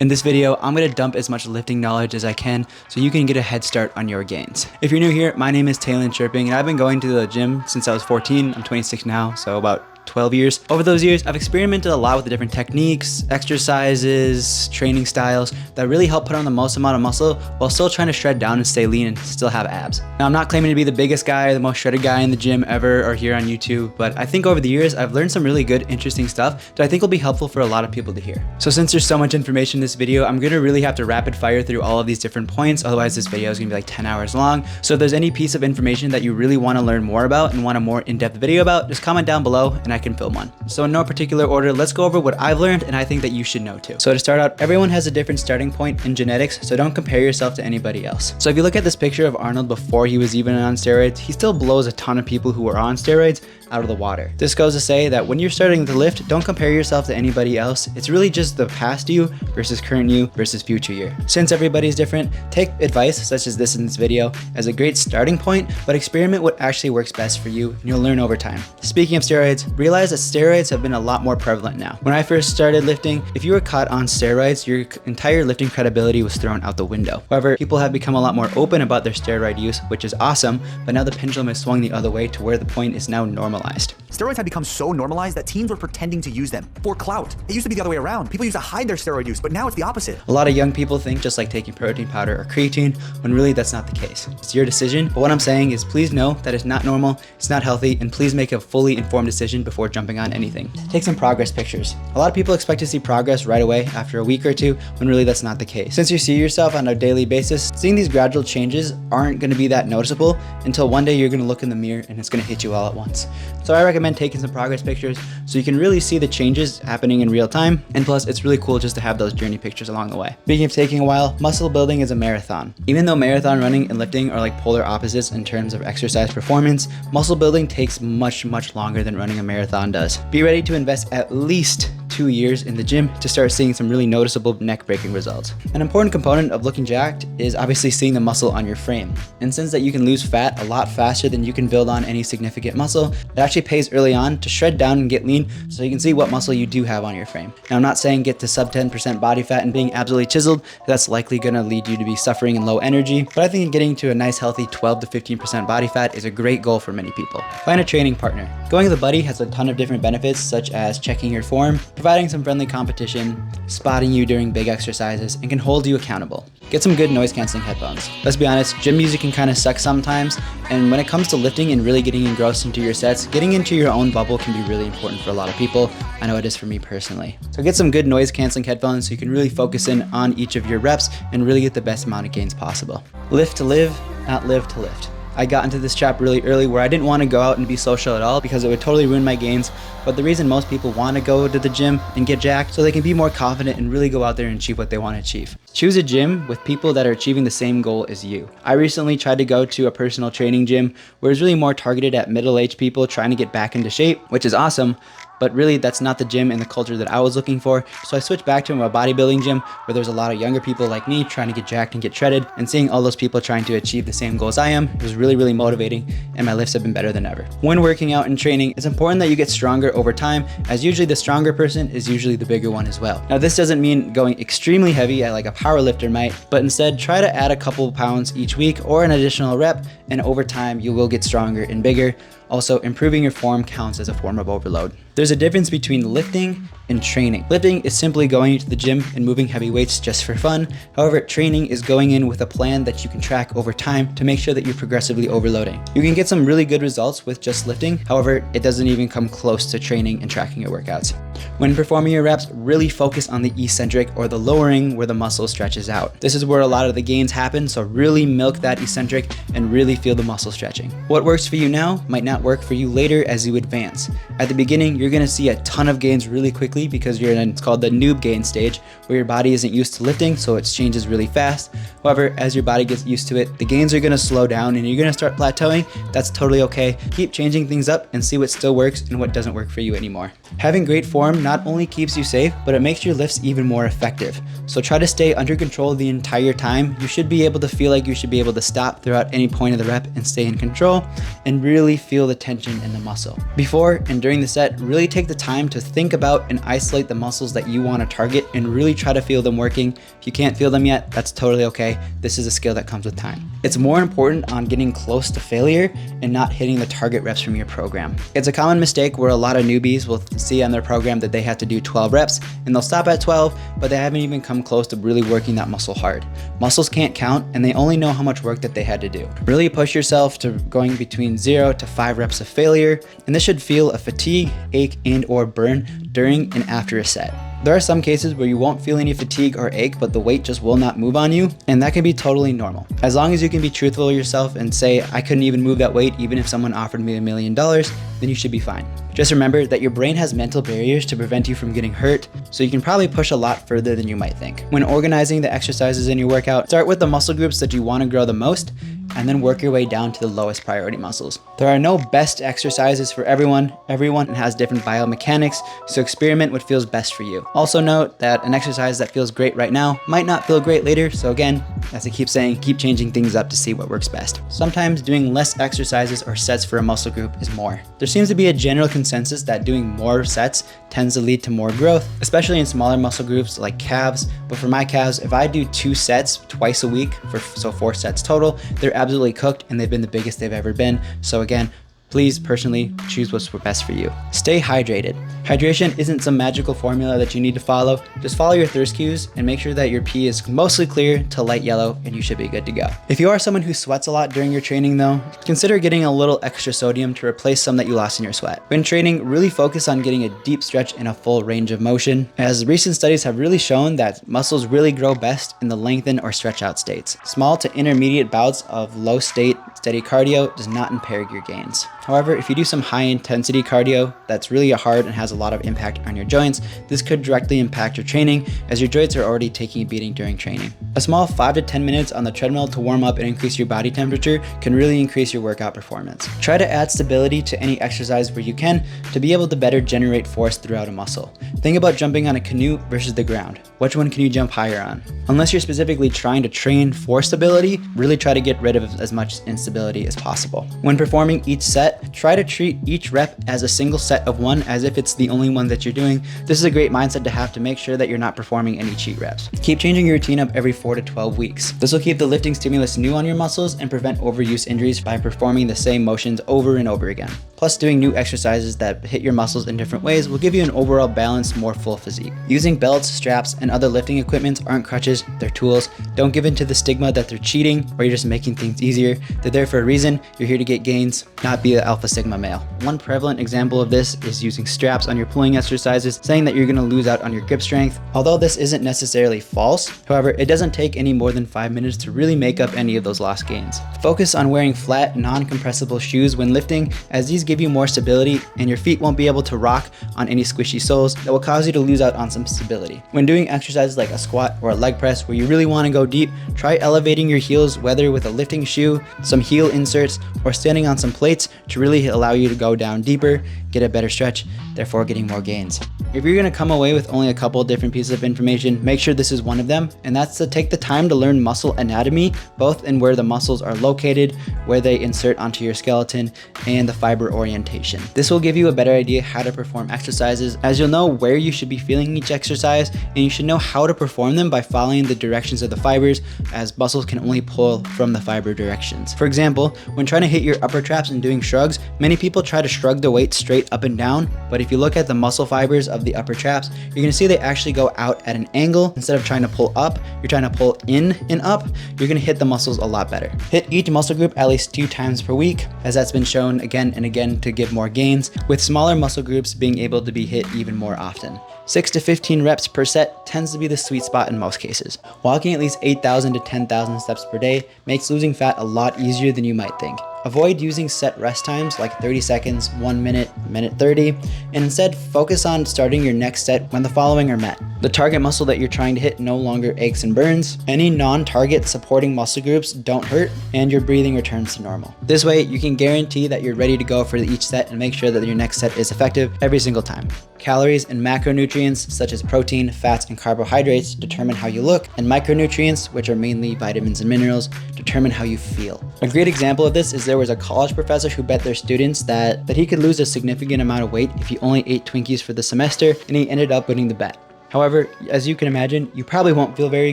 In this video, I'm gonna dump as much lifting knowledge as I can so you can get a head start on your gains. If you're new here, my name is Taylon Chirping and I've been going to the gym since I was 14. I'm 26 now, so about 12 years. Over those years, I've experimented a lot with the different techniques, exercises, training styles that really help put on the most amount of muscle while still trying to shred down and stay lean and still have abs. Now, I'm not claiming to be the biggest guy or the most shredded guy in the gym ever or here on YouTube, but I think over the years, I've learned some really good, interesting stuff that I think will be helpful for a lot of people to hear. So since there's so much information in this video, I'm gonna really have to rapid fire through all of these different points. Otherwise, this video is gonna be like 10 hours long. So if there's any piece of information that you really wanna learn more about and want a more in-depth video about, just comment down below and I can film one. So in no particular order, let's go over what I've learned and I think that you should know too. So to start out, everyone has a different starting point in genetics, so don't compare yourself to anybody else. So if you look at this picture of Arnold before he was even on steroids, he still blows a ton of people who are on steroids out of the water. This goes to say that when you're starting to lift, don't compare yourself to anybody else. It's really just the past you versus current you versus future you. Since everybody's different, take advice such as this in this video as a great starting point, but experiment what actually works best for you and you'll learn over time. Speaking of steroids, realize that steroids have been a lot more prevalent now. When I first started lifting, if you were caught on steroids, your entire lifting credibility was thrown out the window. However, people have become a lot more open about their steroid use, which is awesome, but now the pendulum has swung the other way to where the point is now normalized. Steroids have become so normalized that teens were pretending to use them for clout. It used to be the other way around. People used to hide their steroid use, but now it's the opposite. A lot of young people think just like taking protein powder or creatine, when really that's not the case. It's your decision, but what I'm saying is please know that it's not normal, it's not healthy, and please make a fully informed decision before jumping on anything. Take some progress pictures. A lot of people expect to see progress right away after a week or two, when really that's not the case. Since you see yourself on a daily basis, seeing these gradual changes aren't gonna be that noticeable until one day you're gonna look in the mirror and it's gonna hit you all at once. So I recommend taking some progress pictures so you can really see the changes happening in real time. And plus, it's really cool just to have those journey pictures along the way. Speaking of taking a while, muscle building is a marathon. Even though marathon running and lifting are like polar opposites in terms of exercise performance, muscle building takes much longer than running a marathon does. Be ready to invest at least 2 years in the gym to start seeing some really noticeable neck-breaking results. An important component of looking jacked is obviously seeing the muscle on your frame. And since that you can lose fat a lot faster than you can build on any significant muscle, it actually pays early on to shred down and get lean so you can see what muscle you do have on your frame. Now, I'm not saying get to sub 10% body fat and being absolutely chiseled. That's likely gonna lead you to be suffering in low energy, but I think getting to a nice healthy 12 to 15% body fat is a great goal for many people. Find a training partner. Going with a buddy has a ton of different benefits, such as checking your form, providing some friendly competition, spotting you during big exercises, and can hold you accountable. Get some good noise canceling headphones. Let's be honest, gym music can kind of suck sometimes, and when it comes to lifting and really getting engrossed into your sets, getting into your own bubble can be really important for a lot of people. I know it is for me personally. So get some good noise canceling headphones so you can really focus in on each of your reps and really get the best amount of gains possible. Lift to live, not live to lift. I got into this trap really early where I didn't want to go out and be social at all because it would totally ruin my gains. But the reason most people want to go to the gym and get jacked so they can be more confident and really go out there and achieve what they want to achieve. Choose a gym with people that are achieving the same goal as you. I recently tried to go to a personal training gym where it's really more targeted at middle-aged people trying to get back into shape, which is awesome. But really, that's not the gym and the culture that I was looking for. So I switched back to a bodybuilding gym where there's a lot of younger people like me trying to get jacked and get shredded, and seeing all those people trying to achieve the same goals I am, it was really motivating, and my lifts have been better than ever. When working out and training, it's important that you get stronger over time, as usually the stronger person is usually the bigger one as well. Now, this doesn't mean going extremely heavy like a power lifter might, but instead try to add a couple pounds each week or an additional rep, and over time you will get stronger and bigger. Also, improving your form counts as a form of overload. There's a difference between lifting and training. Lifting is simply going to the gym and moving heavy weights just for fun. However, training is going in with a plan that you can track over time to make sure that you're progressively overloading. You can get some really good results with just lifting. However, it doesn't even come close to training and tracking your workouts. When performing your reps, really focus on the eccentric or the lowering where the muscle stretches out. This is where a lot of the gains happen, so really milk that eccentric and really feel the muscle stretching. What works for you now might not work for you later as you advance. At the beginning, you're gonna see a ton of gains really quickly because you're in, it's called the noob gain stage, where your body isn't used to lifting, so it changes really fast. However, as your body gets used to it, the gains are gonna slow down and you're gonna start plateauing. That's totally okay. Keep changing things up and see what still works and what doesn't work for you anymore. Having great form not only keeps you safe, but it makes your lifts even more effective. So try to stay under control the entire time. You should be able to feel like you should be able to stop throughout any point of the rep and stay in control and really feel the tension in the muscle. Before and during the set, really take the time to think about and isolate the muscles that you want to target and really try to feel them working. If you can't feel them yet, that's totally okay. This is a skill that comes with time. It's more important on getting close to failure and not hitting the target reps from your program. It's a common mistake where a lot of newbies will see on their program that they have to do 12 reps and they'll stop at 12, but they haven't even come close to really working that muscle hard. Muscles can't count and they only know how much work that they had to do. Really push yourself to going between 0 to 5 reps of failure, and this should feel a fatigue, ache, and or burn during and after a set. There are some cases where you won't feel any fatigue or ache, but the weight just will not move on you, and that can be totally normal. As long as you can be truthful to yourself and say, I couldn't even move that weight even if someone offered me $1 million, then you should be fine. Just remember that your brain has mental barriers to prevent you from getting hurt, so you can probably push a lot further than you might think. When organizing the exercises in your workout, start with the muscle groups that you want to grow the most, and then work your way down to the lowest priority muscles. There are no best exercises for everyone. Everyone has different biomechanics, so experiment what feels best for you. Also note that an exercise that feels great right now might not feel great later, so again, as I keep saying, keep changing things up to see what works best. Sometimes doing less exercises or sets for a muscle group is more. There seems to be a general consensus that doing more sets tends to lead to more growth, especially in smaller muscle groups like calves. But for my calves, if I do 2 sets twice a week, so 4 sets total, they're absolutely cooked and they've been the biggest they've ever been. So again, please personally choose what's best for you. Stay hydrated. Hydration isn't some magical formula that you need to follow. Just follow your thirst cues and make sure that your pee is mostly clear to light yellow and you should be good to go. If you are someone who sweats a lot during your training though, consider getting a little extra sodium to replace some that you lost in your sweat. When training, really focus on getting a deep stretch and a full range of motion, as recent studies have really shown that muscles really grow best in the lengthen or stretch out states. Small to intermediate bouts of low state steady cardio does not impair your gains. However, if you do some high intensity cardio that's really hard and has a lot of impact on your joints, this could directly impact your training as your joints are already taking a beating during training. A small 5 to 10 minutes on the treadmill to warm up and increase your body temperature can really increase your workout performance. Try to add stability to any exercise where you can to be able to better generate force throughout a muscle. Think about jumping on a canoe versus the ground. Which one can you jump higher on? Unless you're specifically trying to train for stability, really try to get rid of as much instability as possible. When performing each set, try to treat each rep as a single set of one as if it's the only one that you're doing. This is a great mindset to have to make sure that you're not performing any cheat reps. Keep changing your routine up every 4 to 12 weeks. This will keep the lifting stimulus new on your muscles and prevent overuse injuries by performing the same motions over and over again. Plus, doing new exercises that hit your muscles in different ways will give you an overall balanced, more full physique. Using belts, straps, and other lifting equipment aren't crutches, they're tools. Don't give in to the stigma that they're cheating or you're just making things easier. They're there for a reason. You're here to get gains, not be an alpha sigma male. One prevalent example of this is using straps on your pulling exercises, saying that you're going to lose out on your grip strength. Although this isn't necessarily false, however, it doesn't take any more than 5 minutes to really make up any of those lost gains. Focus on wearing flat, non-compressible shoes when lifting, as these give you more stability and your feet won't be able to rock on any squishy soles that will cause you to lose out on some stability. When doing exercises like a squat or a leg press where you really want to go deep, try elevating your heels, whether with a lifting shoe, some heel inserts, or standing on some plates to really allow you to go down deeper, get a better stretch, therefore getting more gains. If you're going to come away with only a couple of different pieces of information, make sure this is one of them, and that's to take the time to learn muscle anatomy, both in where the muscles are located, where they insert onto your skeleton, and the fiber orientation. This will give you a better idea how to perform exercises, as you'll know where you should be feeling each exercise, and you should know how to perform them by following the directions of the fibers, as muscles can only pull from the fiber directions. For example, when trying to hit your upper traps and doing shrugs, many people try to shrug the weight straight up and down, but if you look at the muscle fibers of the upper traps, you're going to see they actually go out at an angle. Instead of trying to pull up, you're trying to pull in and up. You're going to hit the muscles a lot better. Hit each muscle group at least 2 times per week, as that's been shown again and again to give more gains, with smaller muscle groups being able to be hit even more often. 6 to 15 reps per set tends to be the sweet spot in most cases. Walking at least 8,000 to 10,000 steps per day makes losing fat a lot easier than you might think. Avoid using set rest times like 30 seconds, 1 minute, minute 30, and instead focus on starting your next set when the following are met. The target muscle that you're trying to hit no longer aches and burns, any non-target supporting muscle groups don't hurt, and your breathing returns to normal. This way, you can guarantee that you're ready to go for each set and make sure that your next set is effective every single time. Calories and macronutrients such as protein, fats, and carbohydrates determine how you look, and micronutrients, which are mainly vitamins and minerals, determine how you feel. A great example of this is there was a college professor who bet their students that he could lose a significant amount of weight if he only ate Twinkies for the semester, and he ended up winning the bet. However, as you can imagine, you probably won't feel very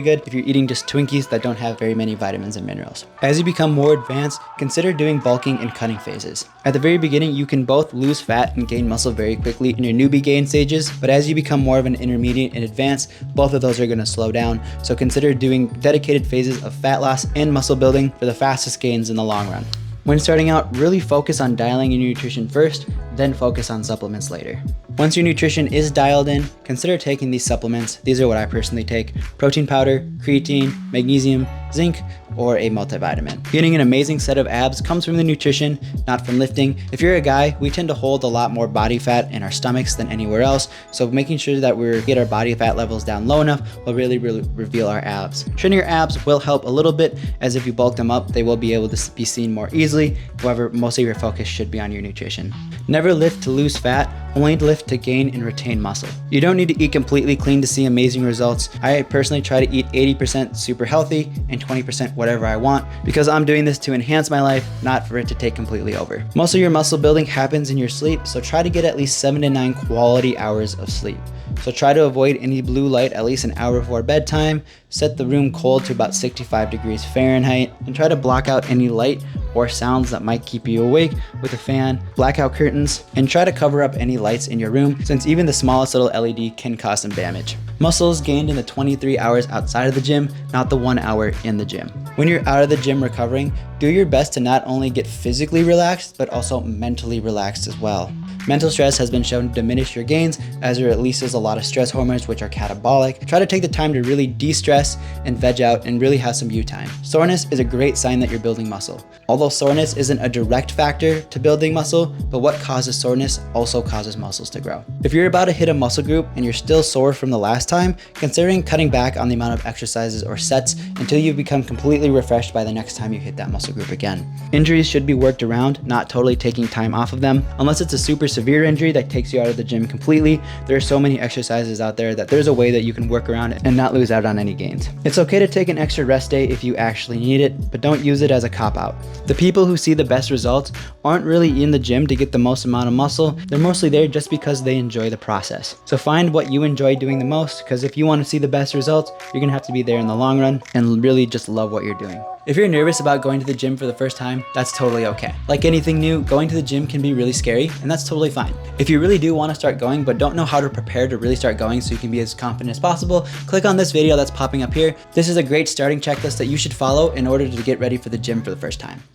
good if you're eating just Twinkies that don't have very many vitamins and minerals. As you become more advanced, consider doing bulking and cutting phases. At the very beginning, you can both lose fat and gain muscle very quickly in your newbie gain stages, but as you become more of an intermediate and advanced, both of those are going to slow down. So consider doing dedicated phases of fat loss and muscle building for the fastest gains in the long run. When starting out, really focus on dialing in your nutrition first, then focus on supplements later. Once your nutrition is dialed in, consider taking these supplements. These are what I personally take: protein powder, creatine, magnesium, zinc, or a multivitamin. Getting an amazing set of abs comes from the nutrition, not from lifting. If you're a guy, we tend to hold a lot more body fat in our stomachs than anywhere else, so making sure that we get our body fat levels down low enough will really reveal our abs. Training your abs will help a little bit, as if you bulk them up, they will be able to be seen more easily. However, most of your focus should be on your nutrition. Never lift to lose fat, only lift to gain and retain muscle. You don't need to eat completely clean to see amazing results. I personally try to eat 80% super healthy and 20% whatever I want, because I'm doing this to enhance my life, not for it to take completely over. Most of your muscle building happens in your sleep, so try to get at least 7 to 9 quality hours of sleep. So try to avoid any blue light at least an hour before bedtime. Set the room cold to about 65 degrees Fahrenheit, and try to block out any light or sounds that might keep you awake with a fan. Blackout curtains, and try to cover up any lights in your room, since even the smallest little LED can cause some damage. Muscles gained in the 23 hours outside of the gym, not the 1 hour in the gym. When you're out of the gym recovering, do your best to not only get physically relaxed, but also mentally relaxed as well. Mental stress has been shown to diminish your gains, as it releases a lot of stress hormones, which are catabolic. Try to take the time to really de-stress and veg out and really have some you time. Soreness is a great sign that you're building muscle. Although soreness isn't a direct factor to building muscle, but what causes soreness also causes muscles to grow. If you're about to hit a muscle group and you're still sore from the last time, considering cutting back on the amount of exercises or sets until you become completely refreshed by the next time you hit that muscle group again. Injuries should be worked around, not totally taking time off of them. Unless it's a super severe injury that takes you out of the gym completely, there are so many exercises out there that there's a way that you can work around it and not lose out on any gains. It's okay to take an extra rest day if you actually need it, but don't use it as a cop-out. The people who see the best results aren't really in the gym to get the most amount of muscle. They're mostly there just because they enjoy the process. So find what you enjoy doing the most, because if you want to see the best results, you're gonna have to be there in the long run and really just love what you're doing. If you're nervous about going to the gym for the first time, that's totally okay. Like anything new, going to the gym can be really scary, and that's totally fine. If you really do want to start going but don't know how to prepare to really start going so you can be as confident as possible, click on this video that's popping up here. This is a great starting checklist that you should follow in order to get ready for the gym for the first time.